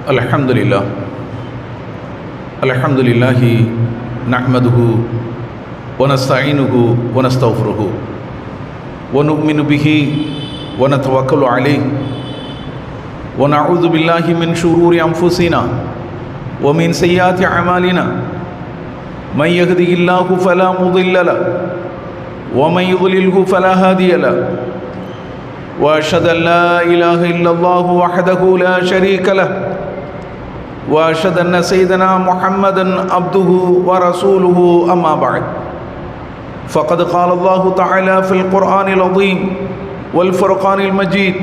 Alhamdulillah nahmaduhu wa nasta'inuhu wa nastaghfiruhu wa nu'minu bihi wa natawakkalu alayhi wa na'udhu billahi min shururi anfusina wa min sayyiati a'malina man yahdihillahu fala mudilla lahu wa man yudlilhu fala hadiya lahu wa ashhadu an la ilaha illallah wahdahu la sharika lahu وأشهد أن سيدنا محمدًا عبده ورسوله أما بعد فقد قال الله تعالى في القرآن العظيم والفرقان المجيد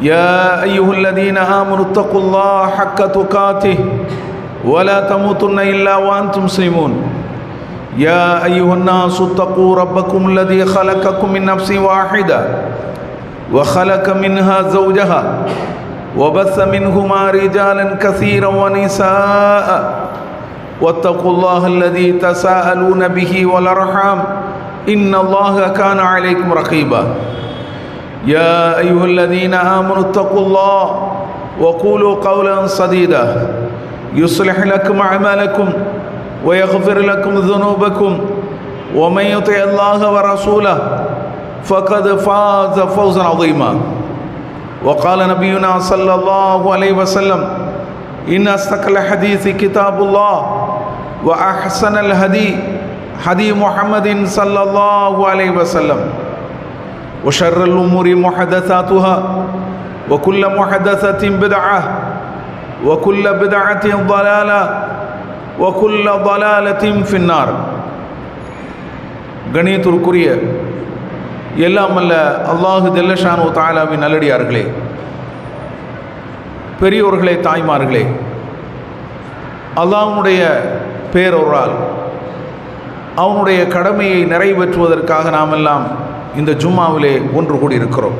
يا أيها الذين آمنوا اتقوا الله حق تقاته ولا تموتن إلا وأنتم مسلمون يا أيها الناس اتقوا ربكم الذي خلقكم من نفس واحدة وخلق منها زوجها وبث منهما رجالا كثيرا ونساء واتقوا الله الذي تساءلون به والأرحام إن الله كان عليكم رقيبا يا أيها الذين آمنوا اتقوا الله وقولوا قولا سديدا يصلح لكم أعمالكم ويغفر لكم ذنوبكم ومن يطع الله ورسوله فقد فاز فوزا عظيما وقال نبينا صلى الله عليه وسلم إن أصدق الحديث كتاب الله وأحسن الهدي هدي محمد صلى الله عليه وسلم وشر الأمور محدثاتها وكل محدثة بدعة وكل بدعة ضلالة وكل ضلالة في النار கணியத்திற்குரிய எல்லாம் அல்ல அல்லாஹு ஜல்லஷானு தஆலாவின் நல்லடியார்களே, பெரியோர்களே, தாய்மார்களே, அல்லாஹ்வுடைய பேரொருளால் அவனுடைய கடமையை நிறைவேற்றுவதற்காக நாம் எல்லாம் இந்த ஜும்மாவிலே ஒன்று கூடியிருக்கிறோம்.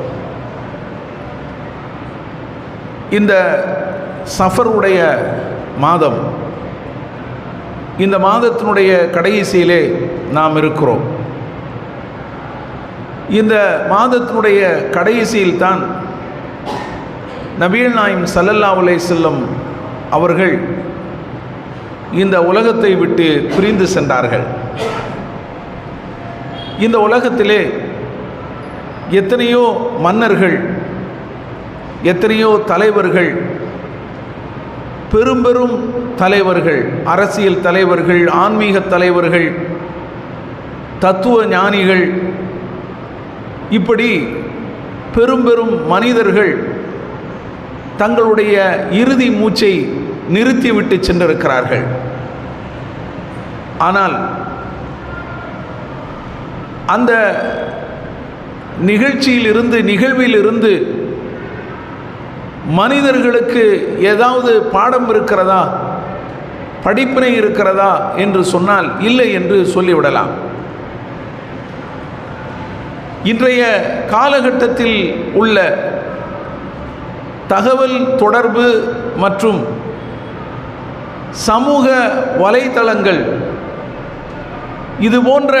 இந்த சஃபருடைய மாதம், இந்த மாதத்தினுடைய கடைசியிலே நாம் இருக்கிறோம். இந்த மாதத்தினுடைய கடைசியில் தான் நபிகள் நாயகம் ஸல்லல்லாஹு அலைஹி வஸல்லம் அவர்கள் இந்த உலகத்தை விட்டு பிரிந்து சென்றார்கள். இந்த உலகத்திலே எத்தனையோ மன்னர்கள், எத்தனையோ தலைவர்கள், பெரும் பெரும் தலைவர்கள், அரசியல் தலைவர்கள், ஆன்மீக தலைவர்கள், தத்துவ ஞானிகள், இப்படி பெரும் பெரும் மனிதர்கள் தங்களுடைய இறுதி மூச்சை நிறுத்திவிட்டு சென்றிருக்கிறார்கள். ஆனால் அந்த நிகழ்விலிருந்து மனிதர்களுக்கு ஏதாவது பாடம் இருக்கிறதா, படிப்பினை இருக்கிறதா என்று சொன்னால் இல்லை என்று சொல்லிவிடலாம். இன்றைய காலகட்டத்தில் உள்ள தகவல் தொடர்பு மற்றும் சமூக வலைத்தளங்கள், இது போன்ற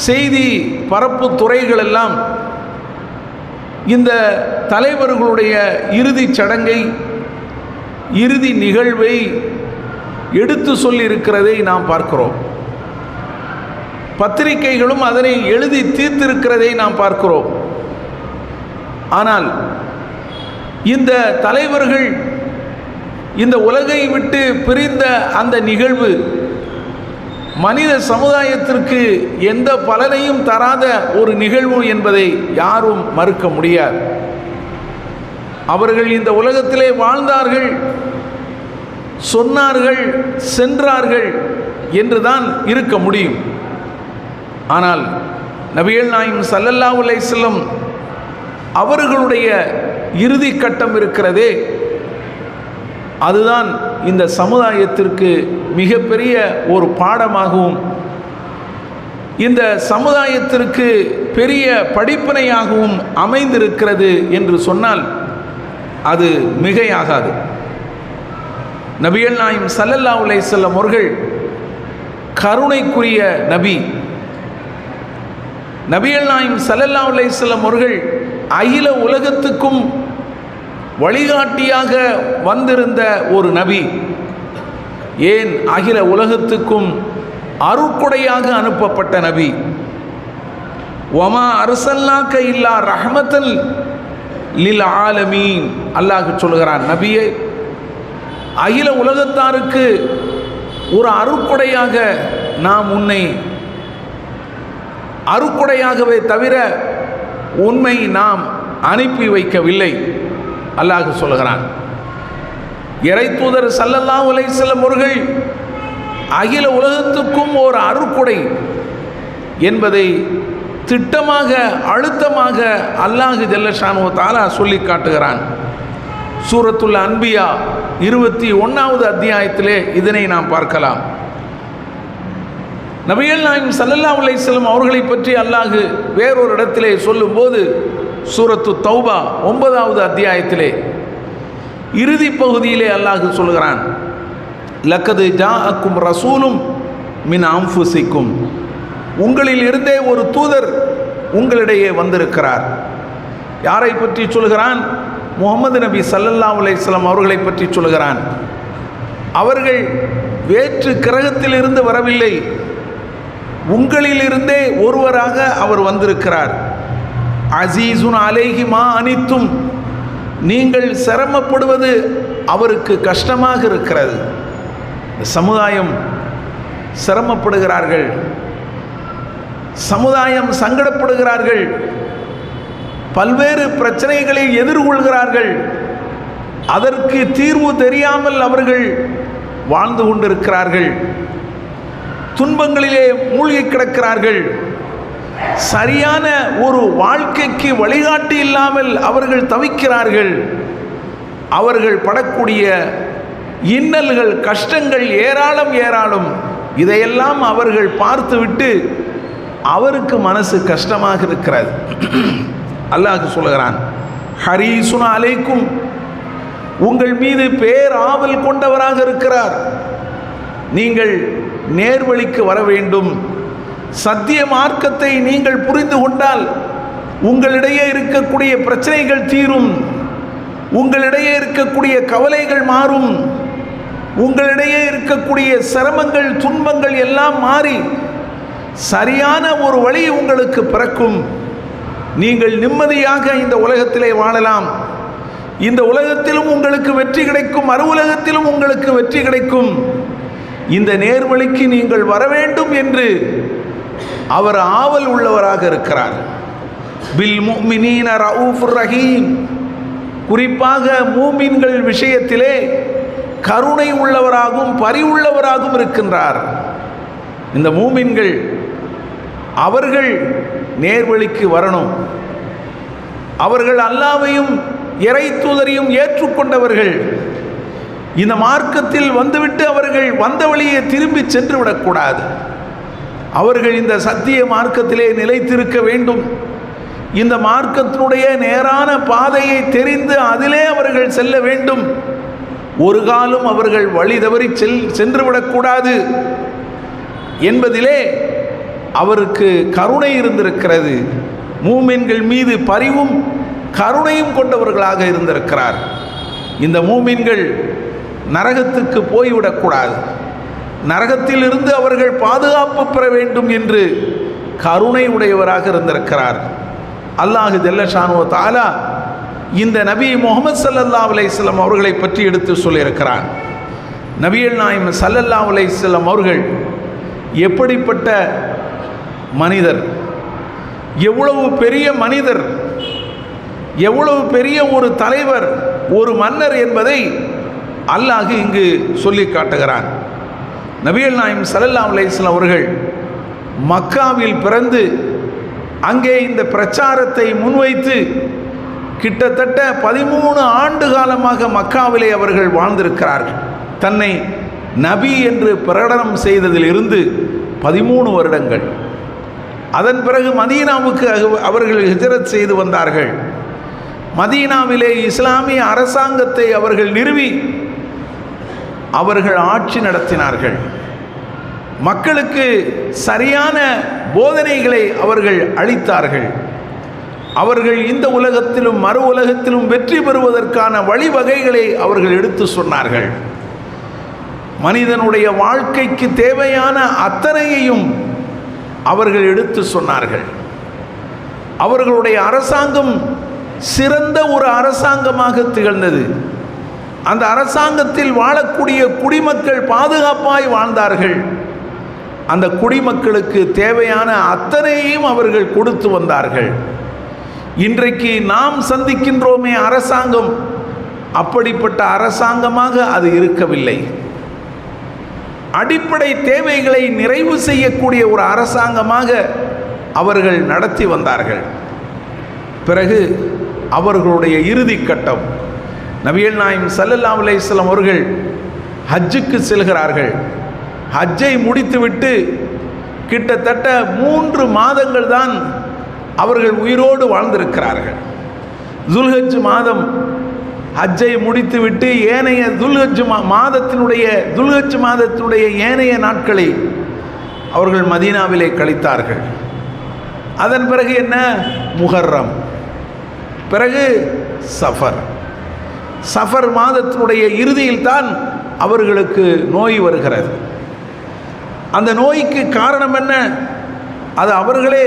செய்தி பரப்பு துறைகளெல்லாம் இந்த தலைவர்களுடைய இறுதிச் சடங்கை, இறுதி நிகழ்வை எடுத்து சொல்லியிருக்கிறதை நாம் பார்க்கிறோம். பத்திரிகைகளும் அதனை எழுதி தீர்த்திருக்கிறதை நாம் பார்க்கிறோம். ஆனால் இந்த தலைவர்கள் இந்த உலகை விட்டு பிரிந்த அந்த நிகழ்வு மனித சமுதாயத்திற்கு எந்த பலனையும் தராத ஒரு நிகழ்வு என்பதை யாரும் மறுக்க முடியாது. அவர்கள் இந்த உலகத்திலே வாழ்ந்தார்கள், சொன்னார்கள், சென்றார்கள் என்றுதான் இருக்க முடியும். ஆனால் நபிகள் நாயகம் ஸல்லல்லாஹு அலைஹி வஸல்லம் அவர்களுடைய இறுதி கட்டம் இருக்கிறதே, அதுதான் இந்த சமுதாயத்திற்கு மிகப்பெரிய ஒரு பாடமாகவும் இந்த சமுதாயத்திற்கு பெரிய படிப்பினையாகவும் அமைந்திருக்கிறது என்று சொன்னால் அது மிகையாகாது. நபிகள் நாயகம் ஸல்லல்லாஹு அலைஹி வஸல்லம் அவர்கள் கருணைக்குரிய நபி. நபிகள் நாயகம் ஸல்லல்லாஹு அலைஹி வஸல்லம் அவர்கள் அகில உலகத்துக்கும் வழிகாட்டியாக வந்திருந்த ஒரு நபி, ஏன் அகில உலகத்துக்கும் அருட்கொடையாக அனுப்பப்பட்ட நபி. வமா அர்சல்னாக இல்லா ரஹ்மத்தல் லில் ஆலமீன். அல்லாஹ் சொல்கிறான், நபியே, அகில உலகத்தாருக்கு ஒரு அருட்கொடையாக நாம் உன்னை அருட்கொடையாகவே தவிர உண்மை நாம் அனுப்பி வைக்கவில்லை. அல்லாஹ் சொல்கிறான். இறை தூதர் ஸல்லல்லாஹு அலைஹி வஸல்லம் அவர்கள் அகில உலகத்துக்கும் ஒரு அருட்கொடை என்பதை திட்டமாக அழுத்தமாக அல்லாஹ் ஜல்ல ஷானஹு தஆலா சொல்லி காட்டுகிறான். சூரத்துல் அன்பியா 21வது அத்தியாயத்திலே இதனை நாம் பார்க்கலாம். நபிகள் நாயகம் ஸல்லல்லாஹு அலைஹி வஸல்லம் அவர்களை பற்றி அல்லாஹ் வேறொரு இடத்திலே சொல்லும்போது சூரத்து தௌபா 9வது அத்தியாயத்திலே இறுதி பகுதியிலே அல்லாஹ் சொல்கிறான், லக்கது ஜாஅக்கும் ரசூலும் மின் அன்ஃபுசிக்கும். உங்களில் இருந்தே ஒரு தூதர் உங்களிடையே வந்திருக்கிறார். யாரை பற்றி சொல்கிறான்? முஹம்மது நபி ஸல்லல்லாஹு அலைஹி வஸல்லம் அவர்களை பற்றி சொல்கிறான். அவர்கள் வேற்று கிரகத்திலிருந்து வரவில்லை, உங்களிலிருந்தே ஒருவராக அவர் வந்திருக்கிறார். அசீசுன் அலைஹி மா அனித்தும், நீங்கள் சிரமப்படுவது அவருக்கு கஷ்டமாக இருக்கிறது. சமுதாயம் சிரமப்படுகிறார்கள், சமுதாயம் சங்கடப்படுகிறார்கள், பல்வேறு பிரச்சனைகளை எதிர்கொள்கிறார்கள். அதற்கு தீர்வு தெரியாமல் அவர்கள் வாழ்ந்து கொண்டிருக்கிறார்கள், துன்பங்களிலே மூழ்கி கிடக்கிறார்கள். சரியான ஒரு வாழ்க்கைக்கு வழிகாட்டி இல்லாமல் அவர்கள் தவிக்கிறார்கள். அவர்கள் படக்கூடிய இன்னல்கள், கஷ்டங்கள் ஏராளம் ஏராளம். இதையெல்லாம் அவர்கள் பார்த்துவிட்டு அவருக்கு மனசு கஷ்டமாக இருக்கிறது. அல்லாஹ் சொல்கிறான், ஹரீசுன் அலைக்கும், உங்கள் மீது பேராவல் கொண்டவராக இருக்கிறார். நீங்கள் நேர்வழிக்கு வர வேண்டும். சத்திய மார்க்கத்தை நீங்கள் புரிந்து கொண்டால் உங்களிடையே இருக்கக்கூடிய பிரச்சனைகள் தீரும், உங்களிடையே இருக்கக்கூடிய கவலைகள் மாறும், உங்களிடையே இருக்கக்கூடிய சிரமங்கள் துன்பங்கள் எல்லாம் மாறி சரியான ஒரு வழி உங்களுக்கு பிறக்கும். நீங்கள் நிம்மதியாக இந்த உலகத்திலே வாழலாம். இந்த உலகத்திலும் உங்களுக்கு வெற்றி கிடைக்கும், மறு உலகத்திலும் உங்களுக்கு வெற்றி கிடைக்கும். இந்த நேர்வழிக்கு நீங்கள் வர வேண்டும் என்று அவர் ஆவல் உள்ளவராக இருக்கிறார். பில் முஃமினீன ரഊஃபுர் ரஹீம். குறிப்பாக மூமின்கள் விஷயத்திலே கருணை உள்ளவராகவும் பரிவுள்ளவராகவும் இருக்கின்றார். இந்த மூமின்கள் அவர்கள் நேர்வழிக்கு வரணும். அவர்கள் அல்லாஹ்வையும் இறை தூதரையும் ஏற்றுக்கொண்டவர்கள். இந்த மார்க்கத்தில் வந்துவிட்டு அவர்கள் வந்த வழியே திரும்பி சென்று விடக்கூடாது. அவர்கள் இந்த சத்திய மார்க்கத்திலே நிலைத்திருக்க வேண்டும். இந்த மார்க்கத்தினுடைய நேரான பாதையை தெரிந்து அதிலே அவர்கள் செல்ல வேண்டும். ஒரு காலம் அவர்கள் வழி தவறி சென்றுவிடக்கூடாது என்பதிலே அவருக்கு கருணை இருந்திருக்கிறது. மூமின்கள் மீது பரிவும் கருணையும் கொண்டவர்களாக இருந்திருக்கிறார். இந்த மூமின்கள் நரகத்துக்கு போய்விடக்கூடாது, நரகத்திலிருந்து அவர்கள் பாதுகாப்பு பெற வேண்டும் என்று கருணை உடையவராக இருந்திருக்கிறார். அல்லாஹ் ஜல்ல ஷானஹு தஆலா இந்த நபி முஹம்மது ஸல்லல்லாஹு அலைஹி வஸல்லம் அவர்களை பற்றி எடுத்து சொல்லியிருக்கிறார். நபிகள் நாயகம் ஸல்லல்லாஹு அலைஹி வஸல்லம் அவர்கள் எப்படிப்பட்ட மனிதர், எவ்வளவு பெரிய மனிதர், எவ்வளவு பெரிய ஒரு தலைவர், ஒரு மன்னர் என்பதை அல்லாஹ் இங்கு சொல்லி காட்டுகிறான். நபிகள் நாயகம் ஸல்லல்லாஹு அலைஹி வஸல்லம் அவர்கள் மக்காவில் பிறந்து அங்கே இந்த பிரச்சாரத்தை முன்வைத்து கிட்டத்தட்ட 13 ஆண்டு காலமாக மக்காவிலே அவர்கள் வாழ்ந்திருக்கிறார்கள். தன்னை நபி என்று பிரகடனம் செய்ததிலிருந்து 13 வருடங்கள். அதன் பிறகு மதீனாவுக்கு அவர்கள் ஹிஜ்ரத் செய்து வந்தார்கள். மதீனாவிலே இஸ்லாமிய அரசாங்கத்தை அவர்கள் நிறுவி அவர்கள் ஆட்சி நடத்தினார்கள். மக்களுக்கு சரியான போதனைகளை அவர்கள் அளித்தார்கள். அவர்கள் இந்த உலகத்திலும் மறு உலகத்திலும் வெற்றி பெறுவதற்கான வழிவகைகளை அவர்கள் எடுத்து சொன்னார்கள். மனிதனுடைய வாழ்க்கைக்கு தேவையான அத்தனையையும் அவர்கள் எடுத்து சொன்னார்கள். அவர்களுடைய அரசாங்கம் சிறந்த ஒரு அரசாங்கமாக திகழ்ந்தது. அந்த அரசாங்கத்தில் வாழக்கூடிய குடிமக்கள் பாதுகாப்பாய் வாழ்ந்தார்கள். அந்த குடிமக்களுக்கு தேவையான அத்தனையையும் அவர்கள் கொடுத்து வந்தார்கள். இன்றைக்கு நாம் சந்திக்கின்றோமே அரசாங்கம், அப்படிப்பட்ட அரசாங்கமாக அது இருக்கவில்லை. அடிப்படை தேவைகளை நிறைவு செய்யக்கூடிய ஒரு அரசாங்கமாக அவர்கள் நடத்தி வந்தார்கள். பிறகு அவர்களுடைய இறுதி கட்டம், நபிகள் நாயகம் ஸல்லல்லாஹு அலைஹி வஸல்லம் அவர்கள் ஹஜ்ஜுக்கு செல்கிறார்கள். ஹஜ்ஜை முடித்துவிட்டு கிட்டத்தட்ட 3 மாதங்கள் தான் அவர்கள் உயிரோடு வாழ்ந்திருக்கிறார்கள். துல்ஹஜ் மாதம் ஹஜ்ஜை முடித்துவிட்டு ஏனைய துல்ஹஜ் மாதத்தினுடைய ஏனைய நாட்களை அவர்கள் மதீனாவிலே கழித்தார்கள். அதன் பிறகு என்ன? முஹர்ரம், பிறகு சஃபர் மாதத்தினுடைய இறுதியில் தான் அவர்களுக்கு நோய் வருகிறது. அந்த நோய்க்கு காரணம் என்ன? அது அவர்களே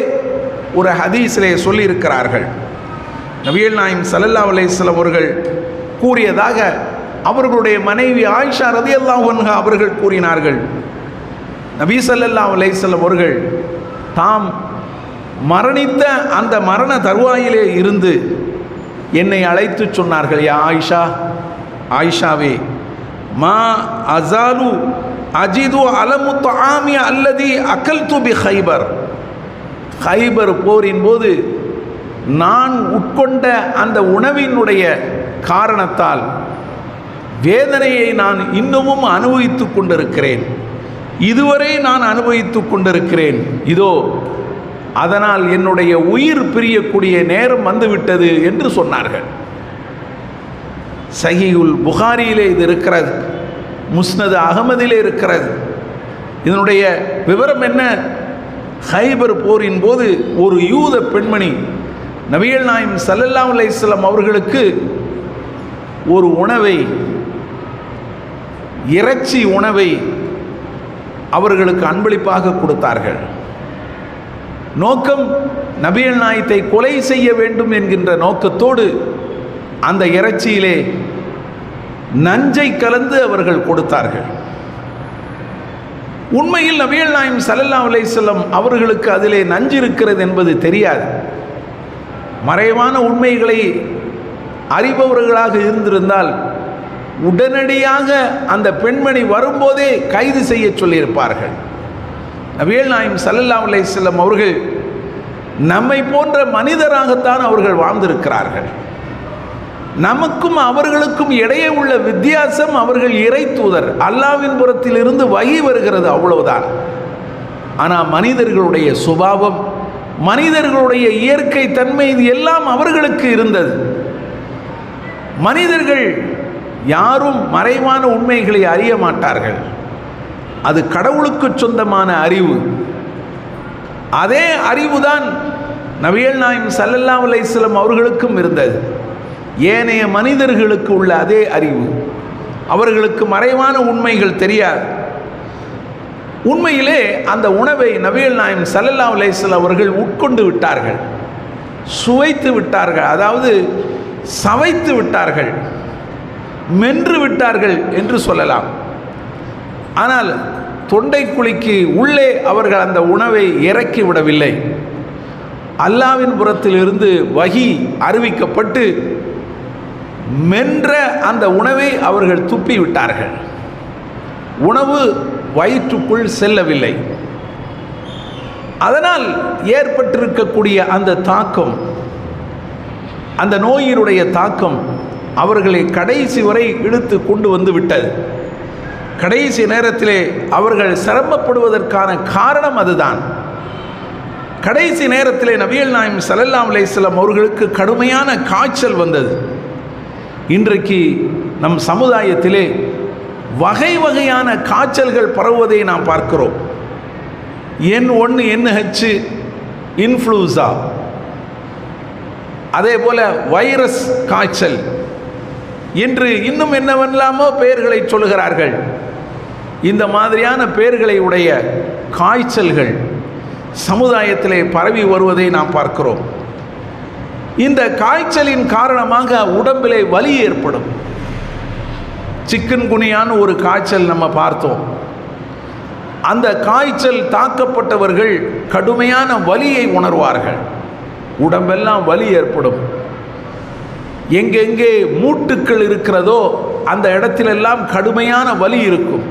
ஒரு ஹதீஸிலே சொல்லியிருக்கிறார்கள். நபிகள் நாயகம் ஸல்லல்லாஹு அலைஹி வஸல்லம் அவர்கள் கூறியதாக அவர்களுடைய மனைவி ஆயிஷா ரலியல்லாஹு அன்ஹா அவர்கள் கூறினார்கள், நபி ஸல்லல்லாஹு அலைஹி வஸல்லம் அவர்கள் தாம் மரணித்த அந்த மரண தருவாயிலே இருந்து என்னை அழைத்து சொன்னார்கள், யா ஆயிஷாவே, மா அஸாலு அஜிது அலமு தஆமி அல்லதி அகல்து பி ஹைபர் போரின் போது நான் உட்கொண்ட அந்த உணவினுடைய காரணத்தால் வேதனையை நான் இன்னமும் அனுபவித்து கொண்டிருக்கிறேன். இதுவரை நான் அனுபவித்து கொண்டிருக்கிறேன். இதோ அதனால் என்னுடைய உயிர் பிரியக்கூடிய நேரம் வந்துவிட்டது என்று சொன்னார்கள். சஹீஹுல் புகாரியிலே இது இருக்கிறது, முஸ்னது அகமதிலே இருக்கிறது. இதனுடைய விவரம் என்ன? ஹைபர் போரின் போது ஒரு யூத பெண்மணி நபிகள் நாயகம் ஸல்லல்லாஹு அலைஹி வஸல்லம் அவர்களுக்கு ஒரு உணவை, இறைச்சி உணவை அவர்களுக்கு அன்பளிப்பாக கொடுத்தார்கள். நோக்கம் நபிகள் நாயகத்தை கொலை செய்ய வேண்டும் என்கின்ற நோக்கத்தோடு அந்த இறைச்சியிலே நஞ்சை கலந்து அவர்கள் கொடுத்தார்கள். உண்மையில் நபிகள் நாயகம் ஸல்லல்லாஹு அலைஹி வஸல்லம் அவர்களுக்கு அதிலே நஞ்சு இருக்கிறது என்பது தெரியாது. மறைவான உண்மைகளை அறிபவர்களாக இருந்திருந்தால் உடனடியாக அந்த பெண்மணி வரும்போதே கைது செய்ய சொல்லியிருப்பார்கள். நபிகள் நாயகம் ஸல்லல்லாஹு அலைஹி வஸல்லம் அவர்கள் நம்மை போன்ற மனிதராகத்தான் அவர்கள் வாழ்ந்திருக்கிறார்கள். நமக்கும் அவர்களுக்கும் இடையே உள்ள வித்தியாசம், அவர்கள் இறை தூதர், அல்லாஹ்வின் புறத்திலிருந்து வஹி வருகிறது, அவ்வளவுதான். ஆனால் மனிதர்களுடைய சுபாவம், மனிதர்களுடைய இயற்கை தன்மை, இது எல்லாம் அவர்களுக்கு இருந்தது. மனிதர்கள் யாரும் மறைவான உண்மைகளை அறிய மாட்டார்கள். அது கடவுளுக்கு சொந்தமான அறிவு. அதே அறிவுதான் நபிகள் நாயகம் ஸல்லல்லாஹு அலைஹி வஸல்லம் அவர்களுக்கும் இருந்தது. ஏனைய மனிதர்களுக்கு உள்ள அதே அறிவு. அவர்களுக்கு மறைவான உண்மைகள் தெரியாது. உண்மையிலே அந்த உணவை நபிகள் நாயகம் ஸல்லல்லாஹு அலைஹி வஸல்லம் அவர்கள் உட்கொண்டு விட்டார்கள், சுவைத்து விட்டார்கள், அதாவது சவைத்து விட்டார்கள், மென்று விட்டார்கள் என்று சொல்லலாம். ஆனால் தொண்டைக்குழிக்கு உள்ளே அவர்கள் அந்த உணவை இறக்கி விடவில்லை. அல்லாஹ்வின் புறத்திலிருந்து வஹி அறிவிக்கப்பட்டு மென்ற அந்த உணவை அவர்கள் துப்பி விட்டார்கள். உணவு வயிற்றுக்குள் செல்லவில்லை. அதனால் ஏற்பட்டிருக்கக்கூடிய அந்த தாக்கம், அந்த நோயினுடைய தாக்கம் அவர்களை கடைசி வரை இழுத்து கொண்டு வந்து விட்டது. கடைசி நேரத்திலே அவர்கள் சிரமப்படுவதற்கான காரணம் அதுதான். கடைசி நேரத்திலே நபிகள் நாயகம் ஸல்லல்லாஹு அலைஹி வஸல்லம் அவர்களுக்கு கடுமையான காய்ச்சல் வந்தது. இன்றைக்கு நம் சமுதாயத்திலே வகை வகையான காய்ச்சல்கள் பரவுவதை நாம் பார்க்கிறோம். N1, NH, இன்ஃப்ளூசா, அதே போல வைரஸ் காய்ச்சல் என்று இன்னும் என்னவெல்லாமோ பெயர்களை சொல்கிறார்கள். இந்த மாதிரியான பெயர்களை உடைய காய்ச்சல்கள் சமுதாயத்திலே பரவி வருவதை நாம் பார்க்கிறோம். இந்த காய்ச்சலின் காரணமாக உடம்பிலே வலி ஏற்படும். சிக்கன்குனியான்னு ஒரு காய்ச்சல் நம்ம பார்த்தோம். அந்த காய்ச்சல் தாக்கப்பட்டவர்கள் கடுமையான வலியை உணர்வார்கள். உடம்பெல்லாம் வலி ஏற்படும். எங்கெங்கே மூட்டுக்கள் இருக்கிறதோ அந்த இடத்திலெல்லாம் கடுமையான வலி இருக்கும்.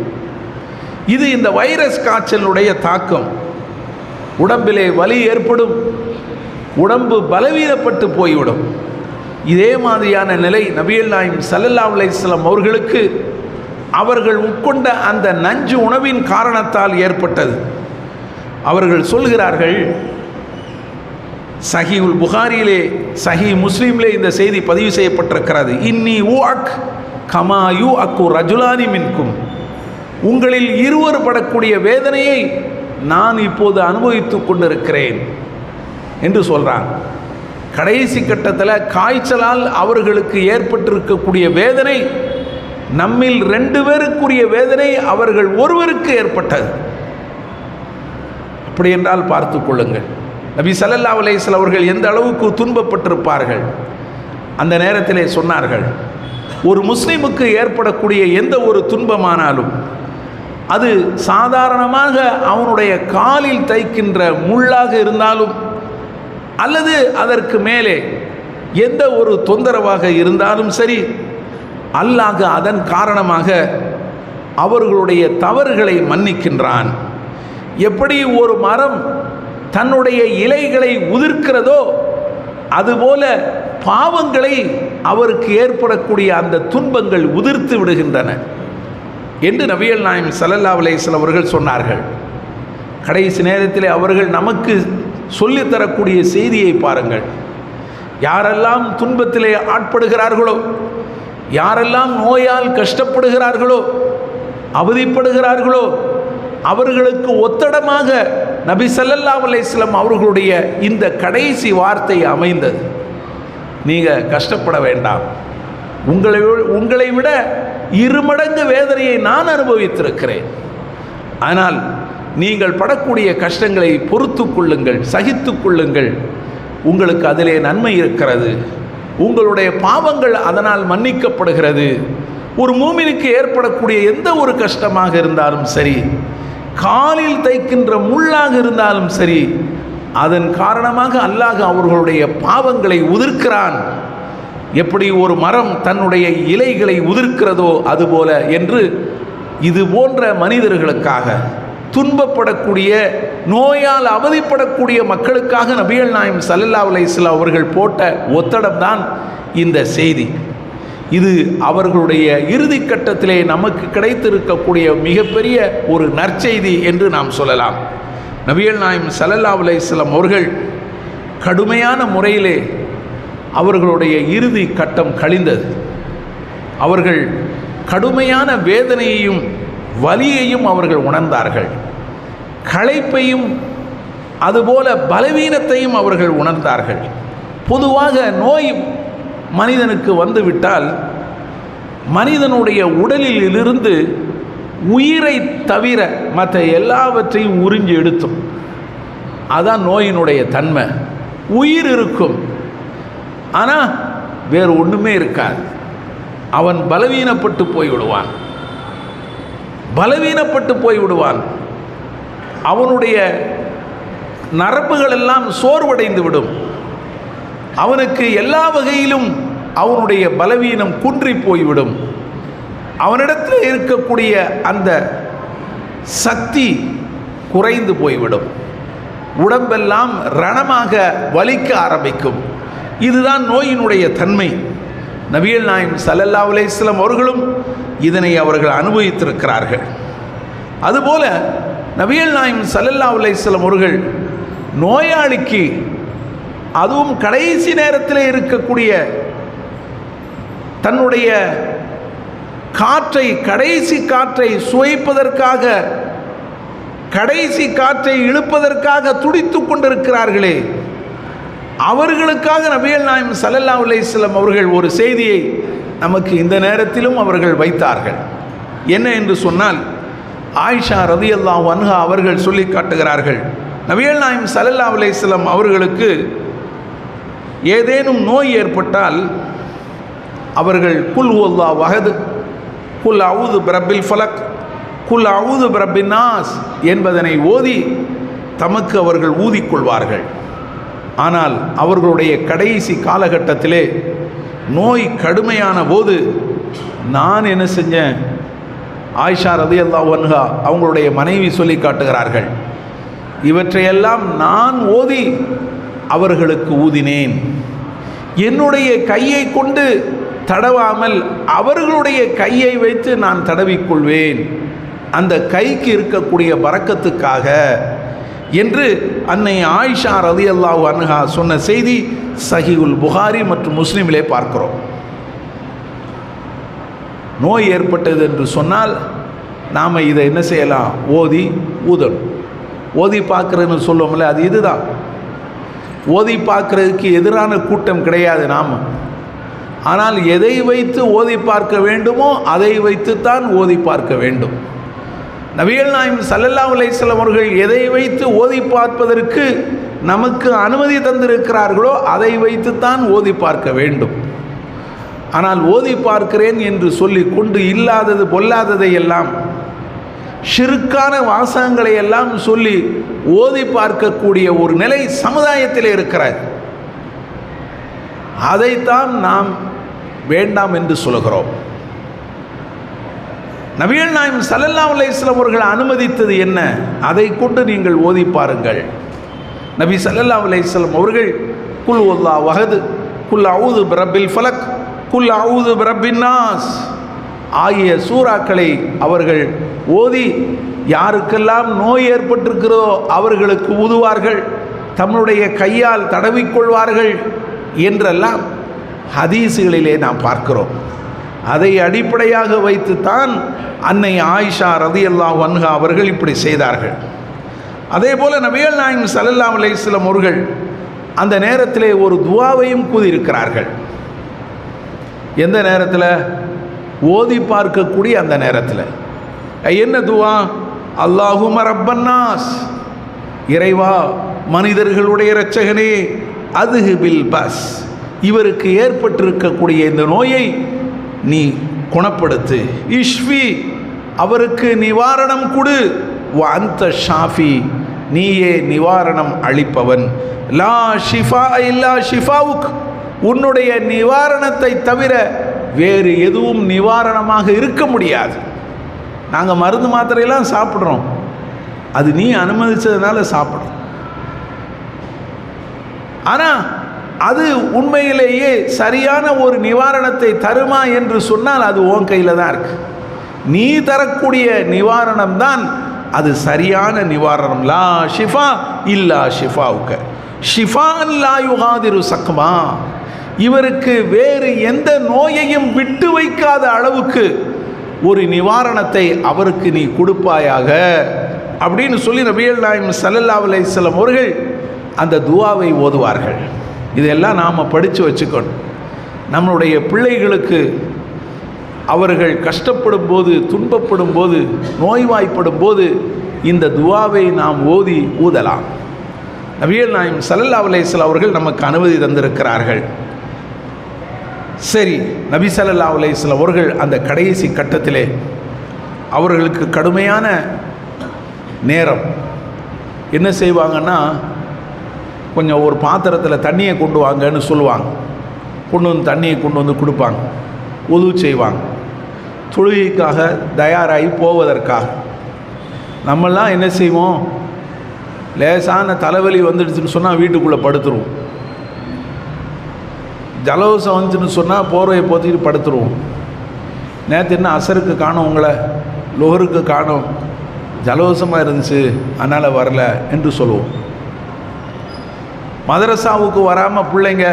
இது இந்த வைரஸ் காய்ச்சலுடைய தாக்கம். உடம்பிலே வலி ஏற்படும், உடம்பு பலவீனப்பட்டு போய்விடும். இதே மாதிரியான நிலை நபிகள் நாயகம் ஸல்லல்லாஹு அலைஹி வஸல்லம் அவர்களுக்கு அவர்கள் உட்கொண்ட அந்த நஞ்சு உணவின் காரணத்தால் ஏற்பட்டது. அவர்கள் சொல்கிறார்கள், சஹீஹுல் புகாரியிலே சஹீஹ் முஸ்லிமிலே இந்த செய்தி பதிவு செய்யப்பட்டிருக்கிறது. இன்னி ஊஅக் கமா யூஅக்கு ரஜுலானி மின்கும், உங்களில் இருவர் படக்கூடிய வேதனையை நான் இப்போது அனுபவித்து கொண்டிருக்கிறேன் என்று சொல்கிறாங்க. கடைசி கட்டத்தில் காய்ச்சலால் அவர்களுக்கு ஏற்பட்டிருக்கக்கூடிய வேதனை நம்மில் 2 பேருக்குரிய வேதனை அவர்கள் ஒருவருக்கு ஏற்பட்டது. அப்படி என்றால் பார்த்து கொள்ளுங்கள், நபி ஸல்லல்லாஹு அலைஹி வஸல்லம் அவர்கள் எந்த அளவுக்கு துன்பப்பட்டிருப்பார்கள். அந்த நேரத்திலே சொன்னார்கள், ஒரு முஸ்லிமுக்கு ஏற்படக்கூடிய எந்த ஒரு துன்பமானாலும் அது சாதாரணமாக அவனுடைய காலில் தைக்கின்ற முள்ளாக இருந்தாலும் அல்லது அதற்கு மேலே எந்த ஒரு தொந்தரவாக இருந்தாலும் சரி, அல்லாஹ் அதன் காரணமாக அவர்களுடைய தவறுகளை மன்னிக்கின்றான். எப்படி ஒரு மரம் தன்னுடைய இலைகளை உதிர்க்கிறதோ அதுபோல பாவங்களை அவருக்கு ஏற்படக்கூடிய அந்த துன்பங்கள் உதிர்த்து விடுகின்றன என்று நபிகள் நாயகம் ஸல்லல்லாஹு அலைஹி வஸல்லம் அவர்கள் சொன்னார்கள். கடைசி நேரத்தில் அவர்கள் நமக்கு சொல்லித்தரக்கூடிய செய்தியை பாருங்கள். யாரெல்லாம் துன்பத்திலே ஆட்படுகிறார்களோ, யாரெல்லாம் நோயால் கஷ்டப்படுகிறார்களோ, அவதிப்படுகிறார்களோ, அவர்களுக்கு ஒத்தடமாக நபி ஸல்லல்லாஹு அலைஹி வஸல்லம் அவர்களுடைய இந்த கடைசி வார்த்தை அமைந்தது. நீங்கள் கஷ்டப்பட வேண்டாம், உங்களை விட 2 மடங்கு வேதனையை நான் அனுபவித்திருக்கிறேன். ஆனால் நீங்கள் படக்கூடிய கஷ்டங்களை பொறுத்து கொள்ளுங்கள், சகித்து கொள்ளுங்கள், உங்களுக்கு அதிலே நன்மை இருக்கிறது, உங்களுடைய பாவங்கள் அதனால் மன்னிக்கப்படுகிறது. ஒரு மூமினுக்கு ஏற்படக்கூடிய எந்த ஒரு கஷ்டமாக இருந்தாலும் சரி, காலில் தைக்கின்ற முள்ளாக இருந்தாலும் சரி, அதன் காரணமாக அல்லாஹ் அவர்களுடைய பாவங்களை உதிர்க்கிறான். எப்படி ஒரு மரம் தன்னுடைய இலைகளை உதிர்க்கிறதோ அதுபோல என்று இது போன்ற மனிதர்களுக்காக, துன்பப்படக்கூடிய நோயால் அவதிப்படக்கூடிய மக்களுக்காக நபிகள் நாயகம் ஸல்லல்லாஹு அலைஹி வஸல்லம் அவர்கள் போட்ட ஒத்தடம்தான் இந்த செய்தி. இது அவர்களுடைய இறுதி கட்டத்திலே நமக்கு கிடைத்திருக்கக்கூடிய மிகப்பெரிய ஒரு நற்செய்தி என்று நாம் சொல்லலாம். நபிகள் நாயகம் ஸல்லல்லாஹு அலைஹி வஸல்லம் அவர்கள் கடுமையான முறையிலே அவர்களுடைய இறுதி கட்டம் கழிந்தது. அவர்கள் கடுமையான வேதனையையும் வலியையும் அவர்கள் உணர்ந்தார்கள். களைப்பையும் அதுபோல பலவீனத்தையும் அவர்கள் உணர்ந்தார்கள். பொதுவாக நோய் மனிதனுக்கு வந்துவிட்டால் மனிதனுடைய உடலில் இருந்து உயிரை தவிர மற்ற எல்லாவற்றையும் உறிஞ்சி எடுத்தும். அதான் நோயினுடைய தன்மை. உயிர் இருக்கும், ஆனால் வேறு ஒன்றுமே இருக்காது. அவன் பலவீனப்பட்டு போய்விடுவான், பலவீனப்பட்டு போய்விடுவான். அவனுடைய நரம்புகள் எல்லாம் சோர்வடைந்து விடும். அவனுக்கு எல்லா வகையிலும் அவனுடைய பலவீனம் குன்றி போய்விடும். அவனிடத்தில் இருக்கக்கூடிய அந்த சக்தி குறைந்து போய்விடும். உடம்பெல்லாம் ரணமாக வலிக்க ஆரம்பிக்கும். இதுதான் நோயினுடைய தன்மை. நபிகள் நாயகம் ஸல்லல்லாஹு அலைஹி வஸல்லம் அவர்களும் இதனை அவர்கள் அனுபவித்திருக்கிறார்கள். அதுபோல நபிகள் நாயகம் ஸல்லல்லாஹு அலைஹி வஸல்லம் அவர்கள் நோயாளிக்கு, அதுவும் கடைசி நேரத்தில் இருக்கக்கூடிய தன்னுடைய காற்றை, கடைசி காற்றை சுவைப்பதற்காக, கடைசி காற்றை இழுப்பதற்காக துடித்து கொண்டிருக்கிறார்களே, அவர்களுக்காக நபிகள் நாயகம் ஸல்லல்லாஹு அலைஹி வஸல்லம் அவர்கள் ஒரு செய்தியை நமக்கு இந்த நேரத்திலும் அவர்கள் வைத்தார்கள். என்ன என்று சொன்னால், ஆயிஷா ரலியல்லாஹு அன்ஹா அவர்கள் சொல்லி காட்டுகிறார்கள், நபிகள் நாயகம் ஸல்லல்லாஹு அலைஹி வஸல்லம் அவர்களுக்கு ஏதேனும் நோய் ஏற்பட்டால் அவர்கள் குல் ஹுவல்லாஹு அஹத், குல் அஊது பிரப்பில் ஃபலக், குல் அஊது பிரப்பின் நாஸ் என்பதனை ஓதி தமக்கு அவர்கள் ஊதிக்கொள்வார்கள். ஆனால் அவர்களுடைய கடைசி காலகட்டத்திலே நோய் கடுமையான போது நான் என்ன செஞ்சேன், ஆயிஷா ரலியல்லாஹு அன்ஹா அவங்களுடைய மனைவி சொல்லி காட்டுகிறார்கள், இவற்றையெல்லாம் நான் ஓதி அவர்களுக்கு ஊதினேன். என்னுடைய கையை கொண்டு தடவாமல் அவர்களுடைய கையை வைத்து நான் தடவிக்கொள்வேன், அந்த கைக்கு இருக்கக்கூடிய பரக்கத்துக்காக என்று அன்னை ஆயிஷா ரலியல்லாஹு அன்ஹா சொன்ன செய்தி சஹீஹுல் புகாரி மற்றும் முஸ்லிமிலே பார்க்கிறோம். நோய் ஏற்பட்டது என்று சொன்னால் நாம் இதை என்ன செய்யலாம், ஓதி ஊதணும். ஓதி பார்க்குறதுன்னு சொல்லுவோம்ல, அது இதுதான். ஓதி பார்க்குறதுக்கு எதிரான கூட்டம் கிடையாது நாம். ஆனால் எதை வைத்து ஓதி பார்க்க வேண்டுமோ அதை வைத்துத்தான் ஓதி பார்க்க வேண்டும். நபிகள் நாயகம் ஸல்லல்லாஹு அலைஹி வஸல்லம் அவர்கள் எதை வைத்து ஓதி பார்ப்பதற்கு நமக்கு அனுமதி தந்திருக்கிறார்களோ அதை வைத்துத்தான் ஓதி பார்க்க வேண்டும். ஆனால் ஓதி பார்க்கிறேன் என்று சொல்லி கொண்டு இல்லாதது பொல்லாததை எல்லாம், ஷிர்கான வாசகங்களை எல்லாம் சொல்லி ஓதி பார்க்கக்கூடிய ஒரு நிலை சமுதாயத்தில் இருக்கிறது. அதைத்தான் நாம் வேண்டாம் என்று சொல்கிறோம். நபிகள் நாயகம் ஸல்லல்லாஹு அலைஹி வஸல்லம் அவர்கள் அனுமதித்தது என்ன, அதை கொண்டு நீங்கள் ஓதி பாருங்கள். நபி ஸல்லல்லாஹு அலைஹி வஸல்லம் அவர்கள் குல் ஹுவல்லாஹு அஹத், குல் அஊது பிரப்பில் ஃபலக், குல் அஊது பிரப்பின் நாஸ் ஆகிய சூறாக்களை அவர்கள் ஓதி யாருக்கெல்லாம் நோய் ஏற்பட்டிருக்கிறதோ அவர்களுக்கு ஊதுவார்கள், தம்முடைய கையால் தடவிக்கொள்வார்கள் என்றெல்லாம் ஹதீஸுகளிலே நாம் பார்க்கிறோம். அதை அடிப்படையாக வைத்துத்தான் அன்னை ஆயிஷா ரலியல்லாஹு அன்ஹா அவர்கள் இப்படி செய்தார்கள். அதே போல் நபிகள் நாயகம் ஸல்லல்லாஹு அலைஹி வஸல்லம் அவர்கள் அந்த நேரத்திலே ஒரு துஆவையும் கூறியிருக்கிறார்கள். எந்த நேரத்தில், ஓதி பார்க்கக்கூடிய அந்த நேரத்தில். என்ன துஆ, அல்லாஹும்ம ரப்பன்னாஸ், இறைவா மனிதர்களுடைய இரட்சகனே, அதுஹிபில் பஸ், இவருக்கு ஏற்பட்டிருக்கக்கூடிய இந்த நோயை நீ குணப்படுத்து, இஷ்ஃபி, அவருக்கு நிவாரணம் கொடு, வ அன்த ஷாஃபி, நீயே நிவாரணம் அளிப்பவன், லா ஷிஃபா இல்லா ஷிஃபாவுக், உன்னுடைய நிவாரணத்தை தவிர வேறு எதுவும் நிவாரணமாக இருக்க முடியாது. நாங்கள் மருந்து மாத்திரையெல்லாம் சாப்பிட்றோம், அது நீ அனுமதிச்சதுனால சாப்பிட்றோம். ஆனால் அது உண்மையிலேயே சரியான ஒரு நிவாரணத்தை தருமா என்று சொன்னால் அது உன் கையில் தான் இருக்கு. நீ தரக்கூடிய நிவாரணம் தான் அது சரியான நிவாரணம். லா ஷிஃபா இல்லா ஷிஃபாவுக்க, ஷிஃபான் லா யுகாதிரு சக்மா, இவருக்கு வேறு எந்த நோயையும் விட்டு வைக்காத அளவுக்கு ஒரு நிவாரணத்தை அவருக்கு நீ கொடுப்பாயாக அப்படின்னு சொல்லி நபிகள் நாயகம் ஸல்லல்லாஹு அலைஹி வஸல்லம் அவர்கள் அந்த துஆவை ஓதுவார்கள். இதெல்லாம் நாம் படித்து வச்சுக்கணும். நம்மளுடைய பிள்ளைகளுக்கு அவர்கள் கஷ்டப்படும் போது, துன்பப்படும் போது, நோய்வாய்ப்படும் போது இந்த துஆவை நாம் ஓதி ஊதலாம். நபிகள் நாயகம் ஸல்லல்லாஹு அலைஹி வஸல்லம் அவர்கள் நமக்கு அனுமதி தந்திருக்கிறார்கள். சரி, நபி ஸல்லல்லாஹு அலைஹி வஸல்லம் அவர்கள் அந்த கடைசி கட்டத்திலே அவர்களுக்கு கடுமையான நேரம் என்ன செய்வாங்கன்னா, கொஞ்சம் ஒரு பாத்திரத்தில் தண்ணியை கொண்டு வாங்கன்னு சொல்லுவாங்க. கொண்டு வந்து தண்ணியை கொண்டு வந்து கொடுப்பாங்க, உது செய்வாங்க, தொழுகைக்காக தயாராகி போவதற்காக. நம்மெல்லாம் என்ன செய்வோம், லேசான தலைவலி வந்துடுச்சுன்னு சொன்னால் வீட்டுக்குள்ளே படுத்துருவோம், ஜலதோஷம் வந்துச்சுன்னு சொன்னால் போர்வையை போத்திட்டு படுத்துருவோம். நேற்று என்ன அசருக்கு காணோம், உங்களை லொஹருக்கு காணோம், ஜலதோஷமாக இருந்துச்சு அதனால் வரல என்று சொல்லுவோம். மதரசாவுக்கு வராமல் பிள்ளைங்க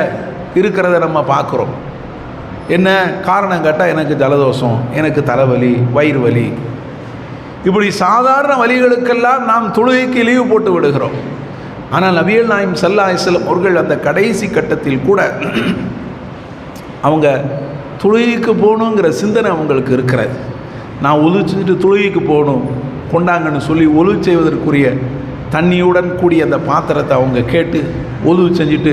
இருக்கிறத நம்ம பார்க்குறோம். என்ன காரணம் கேட்டால், எனக்கு ஜலதோஷம், எனக்கு தலைவலி, வயிறு வலி, இப்படி சாதாரண வலிகளுக்கெல்லாம் நாம் தொழுகைக்கு லீவு போட்டு விடுகிறோம். ஆனால் நபிகள் நாயகம் ஸல்லல்லாஹு அலைஹி வஸல்லம் அவர்கள் அந்த கடைசி கட்டத்தில் கூட அவங்க தொழுகைக்கு போகணுங்கிற சிந்தனை அவங்களுக்கு இருக்கிறது. நான் ஒழு செஞ்சுட்டு தொழுகைக்கு போகணும் கொண்டாங்கன்னு சொல்லி ஒழு செய்வதற்குரிய தண்ணியுடன் கூடிய அந்த பாத்திரத்தை அவங்க கேட்டு ஒழு செஞ்சுட்டு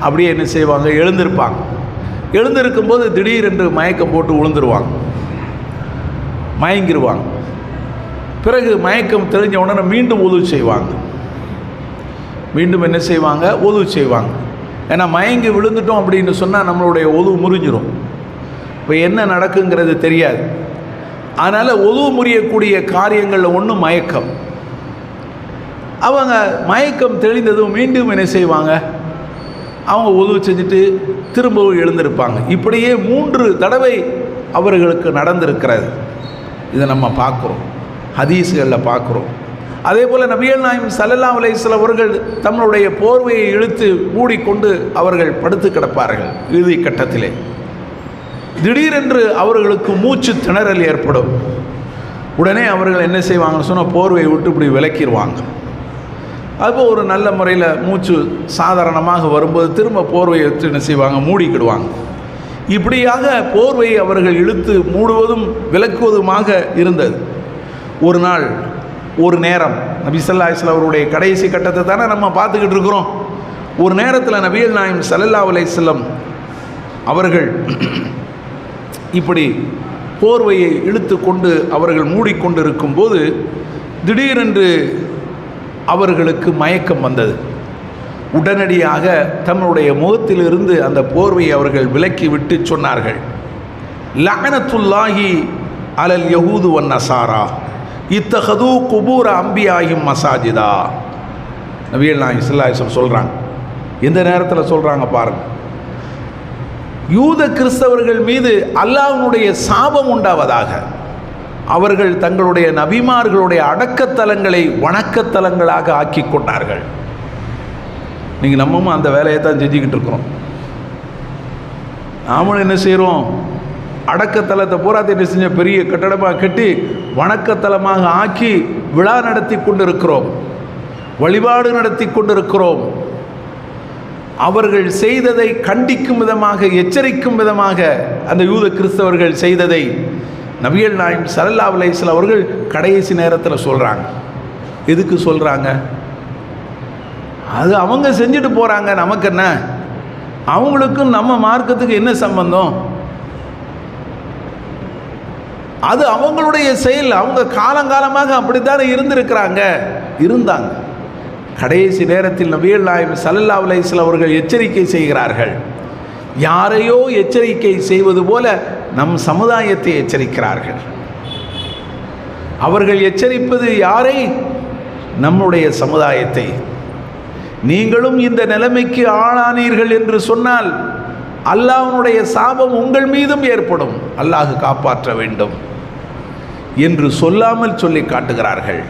அப்படியே என்ன செய்வாங்க, எழுந்திருப்பாங்க. எழுந்திருக்கும்போது திடீரென்று மயக்கம் போட்டு விழுந்துருவாங்க, மயங்கிடுவாங்க. பிறகு மயக்கம் தெளிஞ்ச உடனே மீண்டும் ஒழு செய்வாங்க, மீண்டும் என்ன செய்வாங்க, ஒழு செய்வாங்க. ஏன்னா மயங்கி விழுந்துட்டோம் அப்படின்னு சொன்னால் நம்மளுடைய ஒழு முறிஞ்சிடும். இப்போ என்ன நடக்குங்கிறது தெரியாது. அதனால் ஒழு முறியக்கூடிய காரியங்களில் ஒன்று மயக்கம். அவங்க மயக்கம் தெளிந்ததும் மீண்டும் என்ன செய்வாங்க, அவங்க ஒழு செஞ்சுட்டு திரும்பவும் எழுந்திருப்பாங்க. இப்படியே 3 தடவை அவர்களுக்கு நடந்திருக்கிறது. இதை நம்ம பார்க்குறோம், ஹதீஸ்களில் பார்க்குறோம். அதே போல் நபிகள் நாயகம் ஸல்லல்லாஹு அலைஹி வஸல்லம் அவர்கள் தங்களுடைய போர்வையை இழுத்து மூடிக்கொண்டு அவர்கள் படுத்து கிடப்பார்கள். இறுதி கட்டத்திலே திடீரென்று அவர்களுக்கு மூச்சு திணறல் ஏற்படும். உடனே அவர்கள் என்ன செய்வாங்கன்னு சொன்னால் போர்வையை விட்டு இப்படி விலக்கிடுவாங்க. அதுபோல் ஒரு நல்ல முறையில் மூச்சு சாதாரணமாக வரும்போது திரும்ப போர்வையை எடுத்து என்ன செய்வாங்க, மூடிக்கிடுவாங்க. இப்படியாக போர்வையை அவர்கள் இழுத்து மூடுவதும் விலக்குவதுமாக இருந்தது. ஒரு நாள் ஒரு நேரம் நபி ஸல்லல்லாஹு அலைஹி வஸல்லம் அவருடைய கடைசி கட்டத்தை தானே நம்ம பார்த்துக்கிட்டு இருக்கிறோம். ஒரு நேரத்தில் நபிகள் நாயகம் ஸல்லல்லாஹு அலைஹி வஸல்லம் அவர்கள் இப்படி போர்வையை இழுத்து கொண்டு அவர்கள் மூடிக்கொண்டு இருக்கும்போது திடீரென்று அவர்களுக்கு மயக்கம் வந்தது. உடனடியாக தம்முடைய முகத்திலிருந்து அந்த போர்வையை அவர்கள் விலக்கி விட்டு சொன்னார்கள், லஅனத்துல்லாஹி அலல் யஹூது வன் நஸாரா இத்தஹது குபூர அம்பியாஹிம் மசாஜிதா. நபிகள் நாயகம் ஸல்லல்லாஹு அலைஹி வஸல்லம் சொல்கிறாங்க. எந்த நேரத்தில் சொல்கிறாங்க பாருங்கள், யூத கிறிஸ்தவர்கள் மீது அல்லாஹ்வுடைய சாபம் உண்டாவதாக. அவர்கள் தங்களுடைய நபிமார்களுடைய அடக்கத்தலங்களை வணக்கத்தலங்களாக ஆக்கி கொண்டார்கள். நீங்கள் நம்மவும் அந்த வேலையை தான் செஞ்சுக்கிட்டு இருக்கிறோம். நாமளும் என்ன செய்கிறோம், அடக்கத்தலத்தை பூராத்தை என்ன செஞ்ச பெரிய கட்டடமாக கட்டி வணக்கத்தலமாக ஆக்கி விழா நடத்தி கொண்டிருக்கிறோம், வழிபாடு நடத்தி கொண்டிருக்கிறோம். அவர்கள் செய்ததை கண்டிக்கும் விதமாக, எச்சரிக்கும் விதமாக அந்த யூத கிறிஸ்தவர்கள் செய்ததை நபிகள் நாயகம் ஸல்லல்லாஹு அலைஹி வஸல்லம் அவர்கள் கடைசி நேரத்தில் சொல்கிறாங்க. எதுக்கு சொல்கிறாங்க? அது அவங்க செஞ்சுட்டு போகிறாங்க, நமக்கு என்ன, அவங்களுக்கும் நம்ம மார்க்கத்துக்கு என்ன சம்பந்தம்? அது அவங்களுடைய செயல். அவங்க காலங்காலமாக அப்படித்தானே இருந்தாங்க. கடைசி நேரத்தில் நபிகள் நாயகம் ஸல்லல்லாஹு அலைஹி வஸல்லம் அவர்கள் எச்சரிக்கை செய்கிறார்கள். யாரையோ எச்சரிக்கை செய்வது போல நம் சமுதாயத்தை எச்சரிக்கிறார்கள். அவர்கள் எச்சரிப்பது யாரை? நம்முடைய சமுதாயத்தை. நீங்களும் இந்த நிலைமைக்கு ஆளானீர்கள் என்று சொன்னால் அல்லாஹ்வுடைய சாபம் உங்கள் மீதும் ஏற்படும், அல்லாஹ் காப்பாற்ற வேண்டும் என்று சொல்லாமல் சொல்லி காட்டுகிறார்கள்.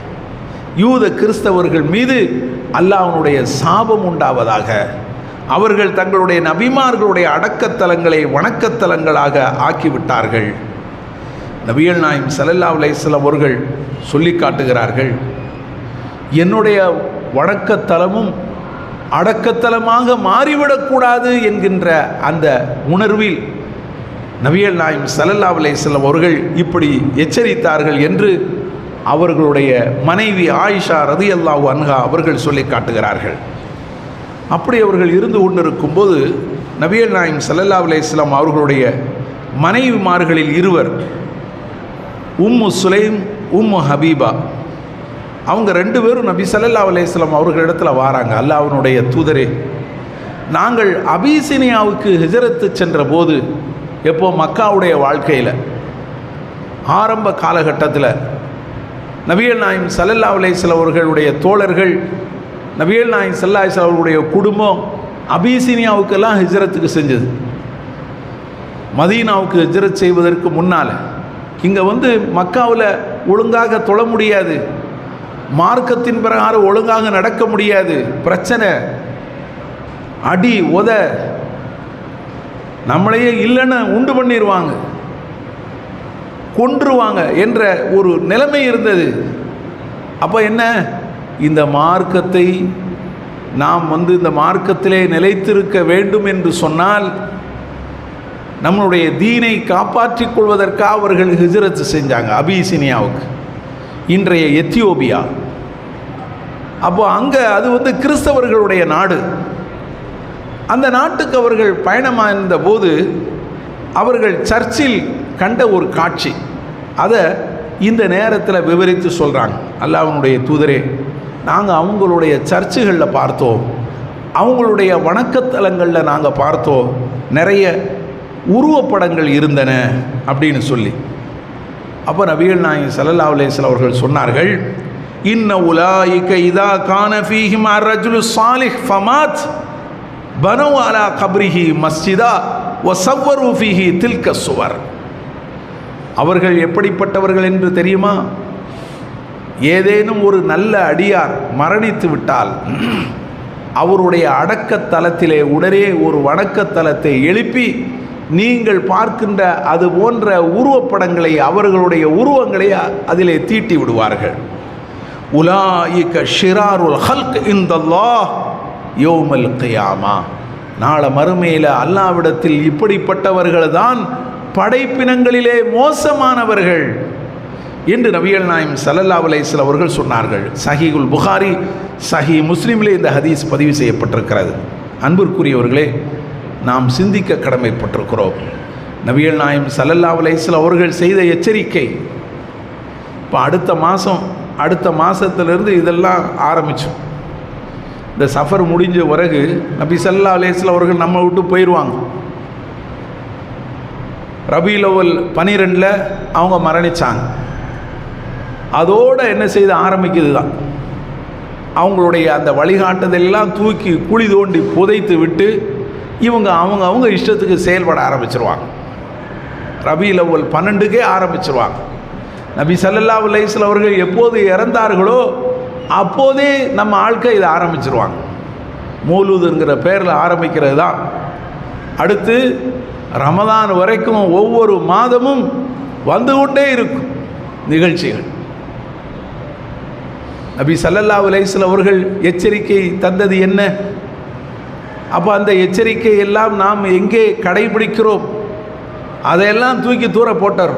யூத கிறிஸ்தவர்கள் மீது அல்லாஹ்வுடைய சாபம் உண்டாவதாக. அவர்கள் தங்களுடைய நபிமார்களுடைய அடக்கத்தலங்களை வணக்கத்தலங்களாக ஆக்கிவிட்டார்கள். நபிகள் நாயகம் ஸல்லல்லாஹு அலைஹி வஸல்லம் அவர்கள் சொல்லி காட்டுகிறார்கள், என்னுடைய வணக்கத்தலமும் அடக்கத்தலமாக மாறிவிடக்கூடாது என்கின்ற அந்த உணர்வில் நபிகள் நாயகம் ஸல்லல்லாஹு அலைஹி வஸல்லம் அவர்கள் இப்படி எச்சரித்தார்கள் என்று அவர்களுடைய மனைவி ஆயிஷா ரலியல்லாஹு அன்ஹா அவர்கள் சொல்லி காட்டுகிறார்கள். அப்படி அவர்கள் இருந்து கொண்டிருக்கும்போது நபிகள் நாயகம் ஸல்லல்லாஹு அலைஹி வஸல்லம் அவர்களுடைய மனைவிமார்களில் இருவர், உம்மு சுலைம், உம்மு ஹபீபா, அவங்க 2 பேரும் நபி ஸல்லல்லாஹு அலைஹி வஸல்லம் அவர்களிடத்தில் வாராங்க. அல்லாஹ்வுடைய தூதரே, நாங்கள் அபிசீனியாவுக்கு ஹிஜ்ரத்து சென்ற போது, எப்போ மக்காவுடைய வாழ்க்கையில் ஆரம்ப காலகட்டத்தில் நபிகள் நாயகம் ஸல்லல்லாஹு அலைஹி வஸல்லம் அவர்களுடைய தோழர்கள், நபிகள் நாயகம் ஸல்லல்லாஹு அலைஹி வஸல்லம் அவர்களுடைய குடும்பம் அபிசீனியாவுக்கெல்லாம் ஹிஜ்ரத்துக்கு செஞ்சது. மதீனாவுக்கு ஹிஜ்ரத் செய்வதற்கு முன்னால் இங்கே வந்து மக்காவில் ஒழுங்காக தொழ முடியாது, மார்க்கத்தின் பிரகாரம் ஒழுங்காக நடக்க முடியாது, பிரச்சனை, அடி உத, நம்மளையே இல்லைன்னு உண்டு பண்ணிடுவாங்க, கொன்றுவாங்க என்ற ஒரு நிலைமை இருந்தது. அப்போ என்ன, இந்த மார்க்கத்தை நாம் இந்த மார்க்கத்திலே நிலைத்திருக்க வேண்டும் என்று சொன்னால் நம்மளுடைய தீனை காப்பாற்றிக் கொள்வதற்காக அவர்கள் ஹிஜ்ரத் செஞ்சாங்க அபிசீனியாவுக்கு, இன்றைய எத்தியோப்பியா. அப்போ அங்கே அது கிறிஸ்தவர்களுடைய நாடு. அந்த நாட்டுக்கு அவர்கள் பயணமாக இருந்தபோது அவர்கள் சர்ச்சில் கண்ட ஒரு காட்சி, அதை இந்த நேரத்தில் விவரித்து சொல்கிறாங்க. அல்லாஹ்வுடைய தூதரே, நாங்கள் அவங்களுடைய சர்ச்சுகளில் பார்த்தோம், அவங்களுடைய வணக்கத்தலங்களில் நாங்கள் பார்த்தோம், நிறைய உருவப்படங்கள் இருந்தன அப்படின்னு சொல்லி. அப்போ நபிகள் நாயகம் ஸல்லல்லாஹு அலைஹி வஸல்லம் அவர்கள் சொன்னார்கள், இன்ன உலாயிக இதா கான ஃபீஹிம் அர்ரஜுலு ஸாலிஹ் ஃபமாத் பனு அலா கப்ரிஹி மஸ்ஜிதா வஸவ்வரு ஃபீஹி தில்க சுவர். அவர்கள் எப்படிப்பட்டவர்கள் என்று தெரியுமா? ஏதேனும் ஒரு நல்ல அடியார் மரணித்து விட்டால் அவருடைய அடக்கத்தலத்திலே உடனே ஒரு வணக்கத்தலத்தை எழுப்பி நீங்கள் பார்க்கின்ற அது போன்ற உருவப்படங்களை, அவர்களுடைய உருவங்களை அதிலே தீட்டி விடுவார்கள். உலாயிக ஷிராருல் ஹல்க் இந்தல்லாஹ் யௌமல் கியாமா. நாளை மறுமையில் அல்லாஹ்விடத்தில் இப்படிப்பட்டவர்கள் தான் படைப்பினங்களிலே மோசமானவர்கள் என்று நபிகள் நாயகம் ஸல்லல்லாஹு அலைஹி வஸல்லம் அவர்கள் சொன்னார்கள். சஹீஹுல் புகாரி, சஹீஹ் முஸ்லிமிலே இந்த ஹதீஸ் பதிவு செய்யப்பட்டிருக்கிறது. அன்பிற்குரியவர்களே, நாம் சிந்திக்க கடமைப்பட்டிருக்கிறோம். நபிகள் நாயகம் ஸல்லல்லாஹு அலைஹி வஸல்லம் அவர்கள் செய்த எச்சரிக்கை. இப்போ அடுத்த மாதத்திலிருந்து இதெல்லாம் ஆரம்பித்தோம். இந்த சஃபர் முடிஞ்ச பிறகு நபி ஸல்லல்லாஹு அலைஹி வஸல்லம் அவர்கள் நம்ம விட்டு போயிடுவாங்க. ரபீஉல் அவ்வல் 12 அவங்க மரணித்தாங்க. அதோடு என்ன செய்து ஆரம்பிக்குது தான் அவங்களுடைய அந்த வழிகாட்டுதெல்லாம் தூக்கி குழி தோண்டி புதைத்து விட்டு அவங்க இஷ்டத்துக்கு செயல்பட ஆரம்பிச்சிருவாங்க. ரபீஉல் அவ்வல் 12க்கே ஆரம்பிச்சிருவாங்க. நபி ஸல்லல்லாஹு அலைஹி வஸல்லம் அவர்கள் எப்போது இறந்தார்களோ அப்போதே நம்ம ஆட்கள் இதை ஆரம்பிச்சிருவாங்க. மௌலூதுங்கிற பேரில் ஆரம்பிக்கிறது தான். அடுத்து ரமதான் வரைக்கும் ஒவ்வொரு மாதமும் வந்து கொண்டே இருக்கும் நிகழ்ச்சிகள். நபி ஸல்லல்லாஹு அலைஹி வஸல்லம் அவர்கள் எச்சரிக்கை தந்தது என்ன? அப்போ அந்த எச்சரிக்கை எல்லாம் நாம் எங்கே கடைபிடிக்கிறோம்? அதையெல்லாம் தூக்கி தூர போட்டார்.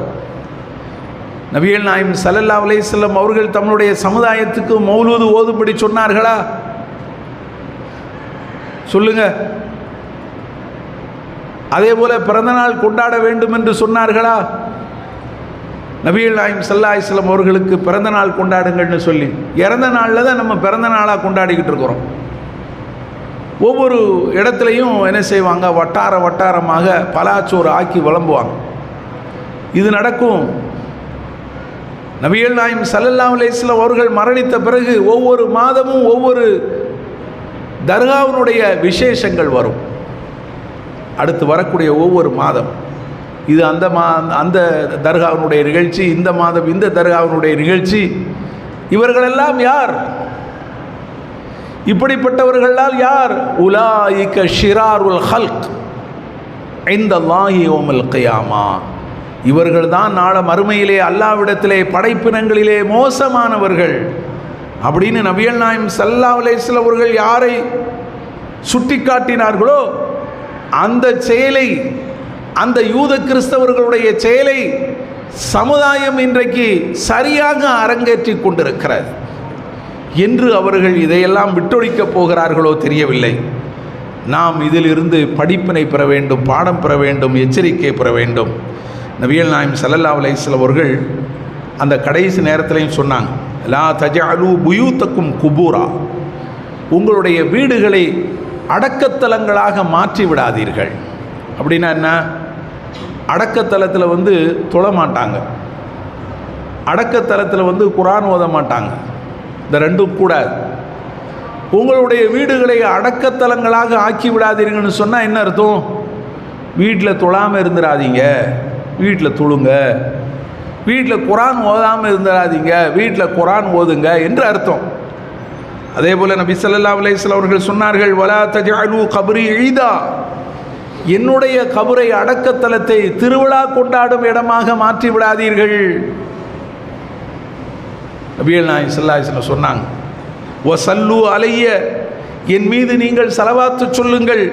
நபிகள் நாயகம் ஸல்லல்லாஹு அலைஹி வஸல்லம் அவர்கள் தம்முடைய சமுதாயத்துக்கு மௌலூது ஓதும்படி சொன்னார்களா? சொல்லுங்க. அதே போல பிறந்தநாள் கொண்டாட வேண்டும் என்று சொன்னார்களா? நபிகள் நாயகம் ஸல்லல்லாஹு அலைஹி வஸல்லம் அவர்களுக்கு பிறந்தநாள் கொண்டாடுங்கள்னு சொல்லி இறந்த நாளில் தான் நம்ம பிறந்த நாளாக கொண்டாடிக்கிட்டு இருக்கிறோம். ஒவ்வொரு இடத்துலையும் என்ன செய்வாங்க, வட்டாரமாக பலாச்சோறு ஆக்கி விளம்புவாங்க. இது நடக்கும். நபிகள் நாயகம் ஸல்லல்லாஹு அலைஹி வஸல்லம் அவர்கள் மரணித்த பிறகு ஒவ்வொரு மாதமும் ஒவ்வொரு தர்காவினுடைய விசேஷங்கள் வரும். அடுத்து வரக்கூடிய ஒவ்வொரு மாதம் இது அந்த தர்காவினுடைய நிகழ்ச்சி, இந்த மாதம் இந்த தர்காவினுடைய நிகழ்ச்சி. இவர்களெல்லாம் யார்? இப்படிப்பட்டவர்களால் யார்? உலாயிக ஷிராருல் ஹல்க் இந்தல்லாஹி யௌமல் கியாமா. இவர்கள்தான் நாளை மறுமையிலே அல்லாஹ்விடத்திலே படைப்பினங்களிலே மோசமானவர்கள் அப்படின்னு நபிகள் நாயகம் ஸல்லல்லாஹு அலைஹி வஸல்லம் அவர்கள் யாரை சுட்டி காட்டினார்களோ அந்த செயலை, அந்த யூத கிறிஸ்தவர்களுடைய செயலை சமுதாயம் இன்றைக்கு சரியாக அரங்கேற்றி கொண்டிருக்கிறது. என்று அவர்கள் இதையெல்லாம் விட்டொழிக்கப் போகிறார்களோ தெரியவில்லை. நாம் இதிலிருந்து படிப்பினை பெற வேண்டும், பாடம் பெற வேண்டும், எச்சரிக்கை பெற வேண்டும். நபிகள் நாயகம் ஸல்லல்லாஹு அலைஹி வஸல்லம் அவர்கள் அந்த கடைசி நேரத்திலையும் சொன்னாங்க, லா தஜஅலு புயூத்தக்கும் குபூரா, உங்களுடைய வீடுகளை அடக்கத்தலங்களாக மாற்றி விடாதீர்கள். அப்படின்னா என்ன? அடக்கத்தலத்தில் தொழ மாட்டாங்க, அடக்கத்தலத்தில் குர்ஆன் ஓத மாட்டாங்க. இந்த ரெண்டும் கூடாது. உங்களுடைய வீடுகளை அடக்கத்தலங்களாக ஆக்கி விடாதீர்கள்னு சொன்னால் என்ன அர்த்தம்? வீட்டில் தொழாமல் இருந்துடாதீங்க, வீட்டில் தொழுங்க. வீட்டில் குர்ஆன் ஓதாமல் இருந்துடாதீங்க, வீட்டில் குர்ஆன் ஓதுங்க என்று அர்த்தம். அதே போல் நபி ஸல்லல்லாஹு அலைஹி வஸல்லம் அவர்கள் சொன்னார்கள், வலா தஜஅலு கப்ரி ஈதா, என்னுடைய கபரை அடக்கத்தலத்தை திருவிழா கொண்டாடும் இடமாக மாற்றி விடாதீர்கள். நபிகள் நாயகம் ஸல்லல்லாஹு அலைஹி வஸல்லம் சொன்னாங்க, வஸல்லு அலைய என் மீது நீங்கள் ஸலவாத்து சொல்லுங்கள்.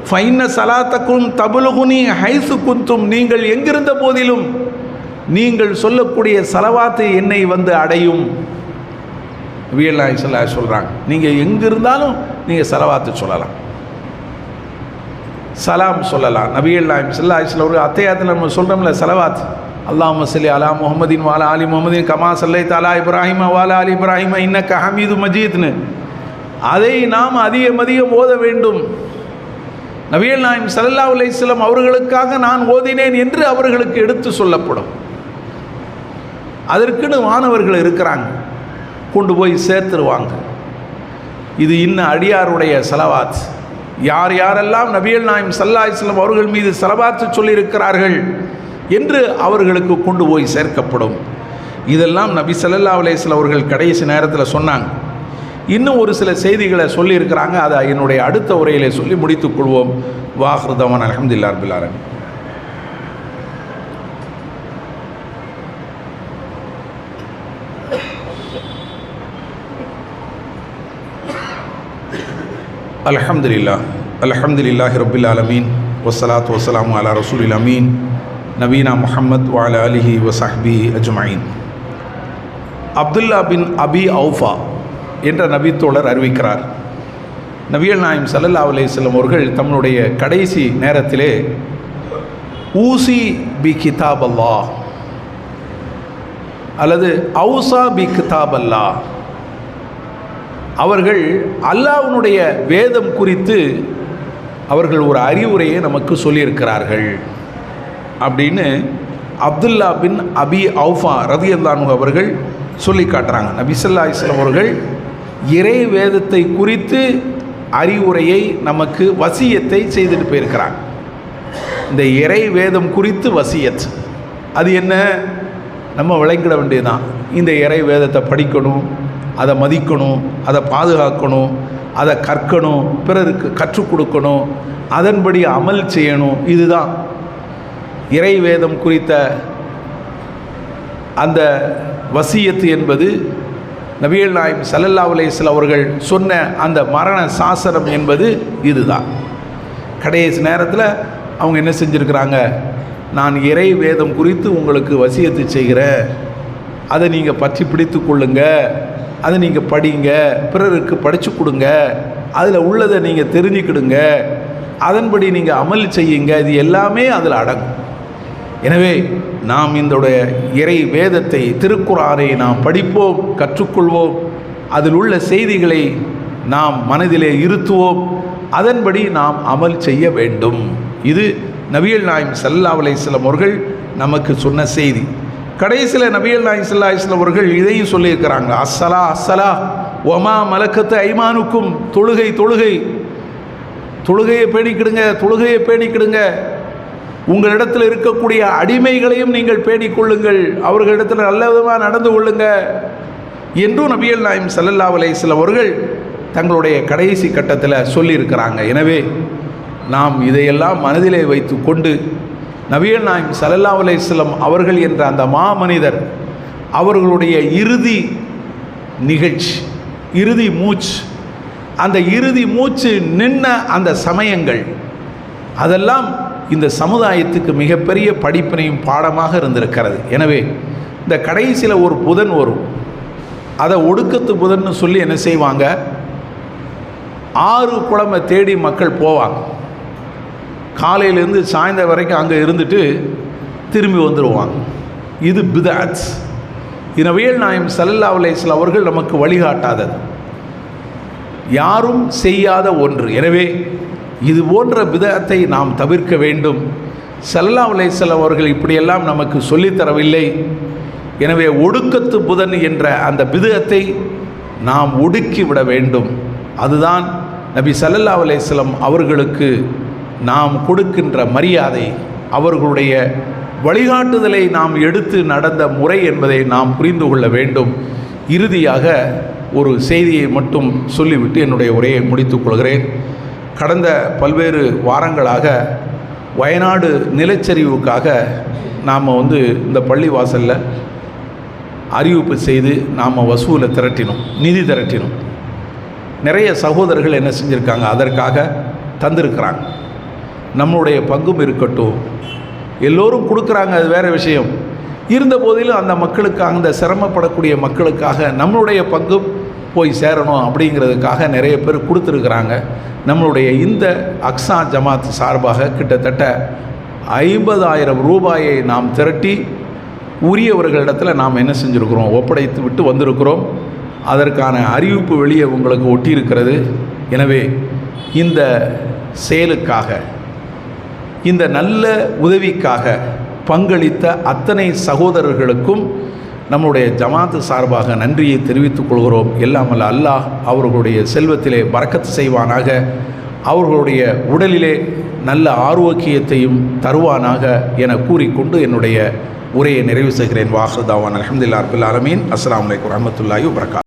ஃபைன்ன ஸலாத்தக்கும் தபுலுகுனி ஹைசு குந்தும், நீங்கள் எங்கிருந்த போதிலும் நீங்கள் சொல்லக்கூடிய ஸலவாத்து என்னை வந்து அடையும். நபிகள் நாயகம் ஸல்லல்லாஹு அலைஹி சொல்கிறாங்க, நீங்கள் எங்கிருந்தாலும் நீங்கள் ஸலவாத்து சொல்லலாம், சலாம் சொல்லலாம். நபிகள் நாயகம் ஸல்லல்லாஹு அலைஹி வஸல்லம் ஒரு அத்தையாத்தில் நம்ம சொல்கிறோம்ல ஸலவாத், அல்லாஹும்ம ஸல்லி அலா முஹம்மதின் வஅலா ஆலி முஹம்மதின் கமா ஸல்லைத அலா இப்ராஹிம வஅலா ஆலி இப்ராஹிம இன்னக ஹமீது மஜீத்னு, அதை நாம் அதிகம் ஓத வேண்டும். நபிகள் நாயகம் ஸல்லல்லாஹு அலைஹி வஸல்லம் அவர்களுக்காக நான் ஓதினேன் என்று அவர்களுக்கு எடுத்து சொல்லப்படும். அதற்குன்னு மாணவர்கள் இருக்கிறாங்க, கொண்டு போய் சேர்த்துருவாங்க. இது இன்னும் அடியாருடைய ஸலவாத். யார் யாரெல்லாம் நபிகள் நாயகம் ஸல்லல்லாஹு அலைஹி வஸல்லம் அவர்கள் மீது ஸலவாத்து சொல்லியிருக்கிறார்கள் என்று அவர்களுக்கு கொண்டு போய் சேர்க்கப்படும். இதெல்லாம் நபி ஸல்லல்லாஹு அலைஹி வஸல்லம் அவர்கள் கடைசி நேரத்தில் சொன்னாங்க. இன்னும் ஒரு சில செய்திகளை சொல்லியிருக்கிறாங்க, அதை என்னுடைய அடுத்த உரையிலே சொல்லி முடித்துக் கொள்வோம். வாஹிரு தஅவானா அல்ஹம்துலில்லாஹி ரப்பில் ஆலமீன். அல்ஹம்துலில்லாஹி ரப்பில் ஆலமீன் வஸ்ஸலாத்து வஸ்ஸலாமு அலா ரசூலில் அமீன் நபீனா முஹம்மத் வ அலா ஆலிஹி வ ஸஹ்பிஹி அஜ்மஈன். அப்துல்லா பின் அபி அவுஃபா என்ற நபித்தோழர் அறிவிக்கிறார், நபிகள் நாயகம் ஸல்லல்லாஹு அலைஹி வஸல்லம் அவர்கள் தம்முடைய கடைசி நேரத்திலே ஊசி பி கிதாப் அல்லாஹ் அல்லது அவுசா பி கிதாப் அல்லாஹ், அவர்கள் அல்லாஹ்வுடைய வேதம் குறித்து அவர்கள் ஒரு அறிவுரையை நமக்கு சொல்லியிருக்கிறார்கள் அப்படின்னு அப்துல்லா பின் அபி அவுஃபா ரலியல்லாஹு அன்ஹு அவர்கள் சொல்லி காட்டுறாங்க. நபி ஸல்லல்லாஹு அலைஹி வஸல்லம் அவர்கள் இறை வேதத்தை குறித்து அறிவுரையை நமக்கு வசியத்தை செய்துட்டு போயிருக்கிறாங்க. இந்த இறை வேதம் குறித்து வசியத், அது என்ன நம்ம விளங்கிட வேண்டியதுதான். இந்த இறை வேதத்தை படிக்கணும், அதை மதிக்கணும், அதை பாதுகாக்கணும், அதை கற்கணும், பிறருக்கு கற்றுக் கொடுக்கணும், அதன்படி அமல் செய்யணும். இதுதான் இறை வேதம் குறித்த அந்த வசியத்து என்பது. நபிகள் நாயகம் ஸல்லல்லாஹு அலைஹி வஸல்லம் அவர்கள் சொன்ன அந்த மரண சாசனம் என்பது இதுதான். கடைசி நேரத்தில் அவங்க என்ன செஞ்சுருக்கிறாங்க, நான் இறை வேதம் குறித்து உங்களுக்கு வசியத்து செய்கிறேன், அதை நீங்கள் பற்றி பிடித்து கொள்ளுங்க, அதை நீங்கள் படிங்க, பிறருக்கு படித்து கொடுங்க, அதில் உள்ளதை நீங்கள் தெரிஞ்சுக்கிடுங்க, அதன்படி நீங்கள் அமல் செய்யுங்க. இது எல்லாமே அதில் அடங்கும். எனவே நாம் இந்த இறை வேதத்தை, திருக்குர்ஆனை நாம் படிப்போம், கற்றுக்கொள்வோம், அதில் உள்ள செய்திகளை நாம் மனதிலே இருத்துவோம், அதன்படி நாம் அமல் செய்ய வேண்டும். இது நபிகள் நாயகம் ஸல்லல்லாஹு அலைஹி வஸல்லம் அவர்கள் நமக்கு சொன்ன செய்தி. கடைசியில் நபிகள் நாயகம் ஸல்லல்லாஹு அலைஹி வஸல்லம் அவர்கள் இதையும் சொல்லியிருக்கிறாங்க, அஸ்ஸலா அஸ்ஸலா ஒமா மலக்கத்து ஐமானுக்கும், தொழுகை தொழுகை, தொழுகையை பேணிக்கிடுங்க, தொழுகையை பேணிக்கிடுங்க. உங்களிடத்தில் இருக்கக்கூடிய அடிமைகளையும் நீங்கள் பேணிக்கொள்ளுங்கள், அவர்களிடத்தில் நல்ல விதமாக நடந்து கொள்ளுங்க என்றும் நபிகள் நாயகம் ஸல்லல்லாஹு அலைஹி வஸல்லம் அவர்கள் தங்களுடைய கடைசி கட்டத்தில் சொல்லியிருக்கிறாங்க. எனவே நாம் இதையெல்லாம் மனதிலே வைத்து கொண்டு நபிகள் நாயகம் ஸல்லல்லாஹு அலைஹி வஸல்லம் அவர்கள் என்ற அந்த மாமனிதர் அவர்களுடைய இறுதி நிகழ்ச்சி, இறுதி மூச்சு, அந்த இறுதி மூச்சு நின்ன அந்த சமயங்கள் அதெல்லாம் இந்த சமுதாயத்துக்கு மிகப்பெரிய படிப்பினையும் பாடமாக இருந்திருக்கிறது. எனவே இந்த கடைசியில் ஒரு புதன் வரும், அதை ஒடுக்கத்து புதன்னு சொல்லி என்ன செய்வாங்க, 6 குழம்பை தேடி மக்கள் போவாங்க. காலையிலேருந்து சாயந்தரம் வரைக்கும் அங்கே இருந்துட்டு திரும்பி வந்துடுவாங்க. இது பிதஅத். நபிகள் நாயகம் ஸல்லல்லாஹு அலைஹி வஸல்லம் அவர்கள் நமக்கு வழிகாட்டாதது, யாரும் செய்யாத ஒன்று. எனவே இது போன்ற பிதஅத்தை நாம் தவிர்க்க வேண்டும். ஸல்லல்லாஹு அலைஹி வஸல்லம் அவர்கள் இப்படியெல்லாம் நமக்கு சொல்லித்தரவில்லை. எனவே ஒடுக்கத்து புதன் என்ற அந்த பிதஅத்தை நாம் ஒடுக்கிவிட வேண்டும். அதுதான் நபி ஸல்லல்லாஹு அலைஹி வஸல்லம் அவர்களுக்கு நாம் கொடுக்கின்ற மரியாதை, அவர்களுடைய வழிகாட்டுதலை நாம் எடுத்து நடந்த முறை என்பதை நாம் புரிந்து கொள்ள வேண்டும். இறுதியாக ஒரு செய்தியை மட்டும் சொல்லிவிட்டு என்னுடைய உரையை முடித்துக் கொள்கிறேன். கடந்த பல்வேறு வாரங்களாக வயநாடு நிலச்சரிவுக்காக நாம் இந்த பள்ளிவாசலில் அறிவிப்பு செய்து நாம் வசூலை திரட்டினோம், நிதி திரட்டினோம். நிறைய சகோதரர்கள் என்ன செஞ்சுருக்காங்க, அதற்காக தந்திருக்கிறாங்க. நம்மளுடைய பங்கும் இருக்கட்டும், எல்லோரும் கொடுக்குறாங்க, அது வேறு விஷயம். இருந்த போதிலும் அந்த மக்களுக்காக, அந்த சிரமப்படக்கூடிய மக்களுக்காக நம்மளுடைய பங்கும் போய் சேரணும் அப்படிங்கிறதுக்காக நிறைய பேர் கொடுத்துருக்குறாங்க. நம்மளுடைய இந்த அக்ஸா ஜமாத் சார்பாக கிட்டத்தட்ட 50,000 ரூபாயை நாம் திரட்டி உரியவர்களிடத்தில் நாம் என்ன செஞ்சுருக்கிறோம், ஒப்படைத்து விட்டு வந்திருக்கிறோம். அதற்கான அறிவிப்பு வெளியே உங்களுக்கு ஒட்டியிருக்கிறது. எனவே இந்த செயலுக்காக, இந்த நல்ல உதவிக்காக பங்களித்த அத்தனை சகோதரர்களுக்கும் நம்முடைய ஜமாத்து சார்பாக நன்றியை தெரிவித்துக் கொள்கிறோம். எல்லாம் வல்ல அல்லாஹ் அவர்களுடைய செல்வத்திலே பரக்கத்து செய்வானாக, அவர்களுடைய உடலிலே நல்ல ஆரோக்கியத்தையும் தருவானாக என கூறிக்கொண்டு என்னுடைய உரையை நிறைவு செய்கிறேன். வாஹிர் தாவான் அல்ஹம்துலில்லாஹி ரப்பில் ஆலமீன். அஸ்ஸலாமு அலைக்கும் வரஹ்மத்துல்லாஹி வபரகாத்துஹு.